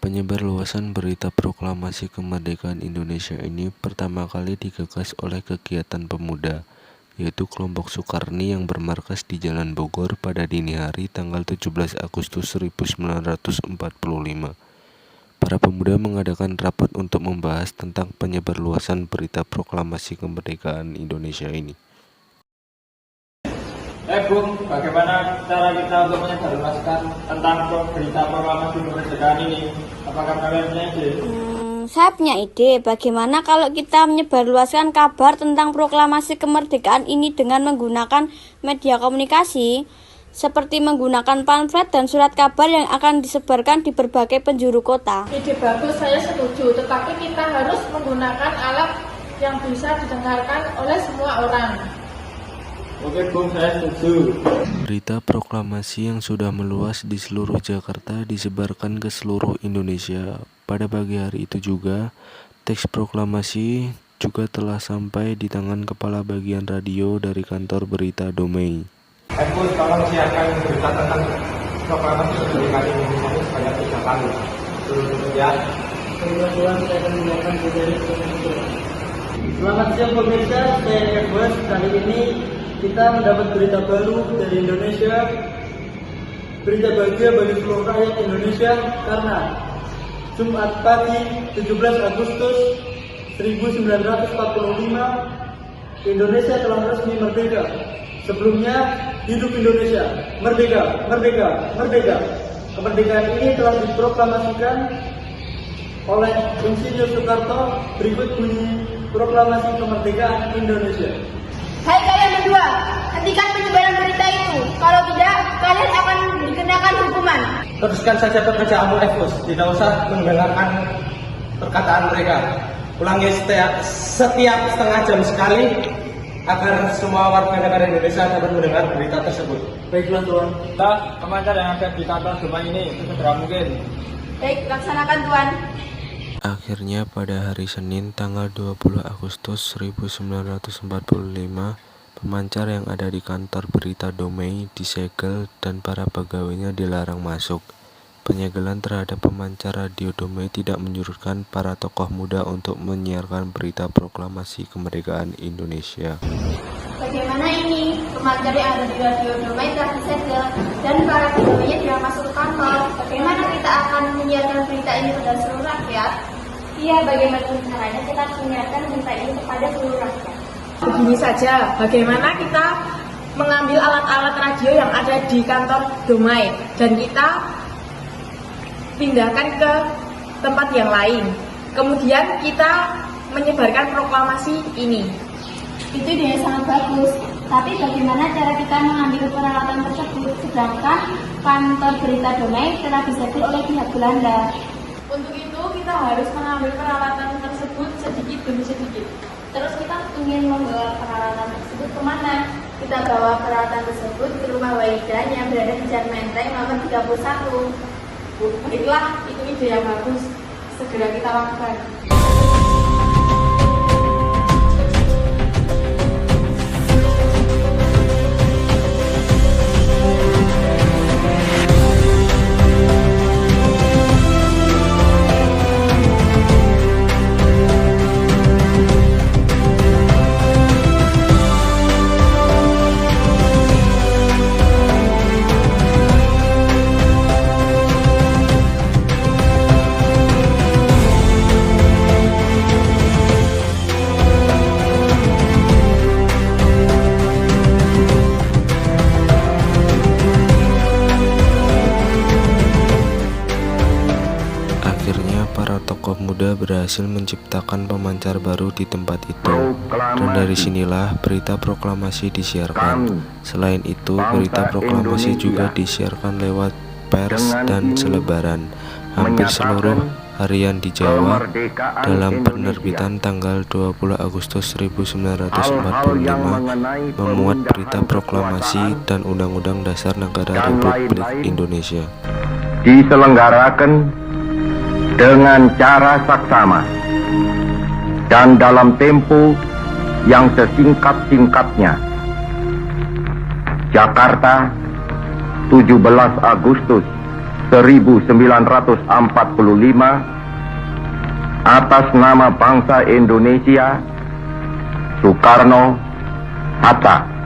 Penyebarluasan berita proklamasi kemerdekaan Indonesia ini pertama kali digagas oleh kegiatan pemuda, yaitu kelompok Sukarni yang bermarkas di Jalan Bogor pada dini hari tanggal 17 Agustus 1945. Para pemuda mengadakan rapat untuk membahas tentang penyebarluasan berita proklamasi kemerdekaan Indonesia ini. Bung, bagaimana cara kita untuk menyebarluaskan tentang berita proklamasi kemerdekaan ini? Apakah kalian punya ide? Saya punya ide, bagaimana kalau kita menyebarluaskan kabar tentang proklamasi kemerdekaan ini dengan menggunakan media komunikasi, seperti menggunakan pamflet dan surat kabar yang akan disebarkan di berbagai penjuru kota. Ide bagus, saya setuju, tetapi kita harus menggunakan alat yang bisa didengarkan oleh semua orang. Oke Bung, saya setuju. Berita proklamasi yang sudah meluas di seluruh Jakarta disebarkan ke seluruh Indonesia. Pada pagi hari itu juga, teks proklamasi juga telah sampai di tangan kepala bagian radio dari kantor berita Domei. Bung, tolong siapkan berita tentang proklamasi kemerdekaan Indonesia ini sebanyak 3 kali. Ya. Kebetulan saya akan menyiapkan materi. Selamat siang pemirsa, saya Edward. Kali ini kita mendapat berita baru dari Indonesia, berita bahagia bagi seluruh rakyat Indonesia karena Jumat pagi 17 Agustus 1945 Indonesia telah resmi merdeka. Sebelumnya, hidup Indonesia, merdeka, merdeka, merdeka. Kemerdekaan ini telah diproklamasikan oleh Insinyur Soekarno. Berikut bunyi proklamasi kemerdekaan Indonesia. Hai kalian berdua, hentikan penyebaran berita itu. Kalau tidak, kalian akan dikenakan hukuman. Teruskan saja pekerjaanmu, Evos. Tidak usah mendengarkan perkataan mereka. Ulangi setiap setengah jam sekali agar semua warga negara Indonesia dapat mendengar berita tersebut. Baiklah Tuan. Kita komandan yang ada di kantor Domai ini sesegera mungkin. Baik, laksanakan Tuan. Akhirnya pada hari Senin tanggal 20 Agustus 1945, pemancar yang ada di kantor berita Domei disegel dan para pegawainya dilarang masuk. Penyegelan terhadap pemancar radio Domei tidak menyurutkan para tokoh muda untuk menyiarkan berita proklamasi kemerdekaan Indonesia. Bagaimana ini? Pemancar yang ada di radio Domai telah disegel dan para pegawainya tidak masuk ke kantor. Bagaimana kita akan menyiarkan berita ini pada seluruh rakyat? Iya, bagaimana caranya kita harus menyiarkan berita ini kepada seluruh rakyat? Begini saja, bagaimana kita mengambil alat-alat radio yang ada di kantor Domai dan kita pindahkan ke tempat yang lain. Kemudian kita menyebarkan proklamasi ini. Itu ide sangat bagus, tapi bagaimana cara kita mengambil peralatan tersebut sedangkan kantor berita Domei telah disegel oleh pihak Belanda? Untuk itu kita harus mengambil peralatan tersebut sedikit demi sedikit. Terus kita ingin membawa peralatan tersebut kemana? Kita bawa peralatan tersebut ke rumah Waidan yang berada di Jalan Menteng nomor 31. Baiklah, itu ide yang bagus. Segera kita lakukan. Para tokoh muda berhasil menciptakan pemancar baru di tempat itu, dan dari sinilah berita proklamasi disiarkan. Selain itu, berita proklamasi juga disiarkan lewat pers dan selebaran hampir seluruh harian di Jawa dalam penerbitan tanggal 20 Agustus 1945 memuat berita proklamasi dan Undang-Undang Dasar Negara Republik Indonesia. Diselenggarakan dengan cara saksama dan dalam tempo yang sesingkat-singkatnya. Jakarta, 17 Agustus 1945 atas nama bangsa Indonesia, Soekarno, Hatta.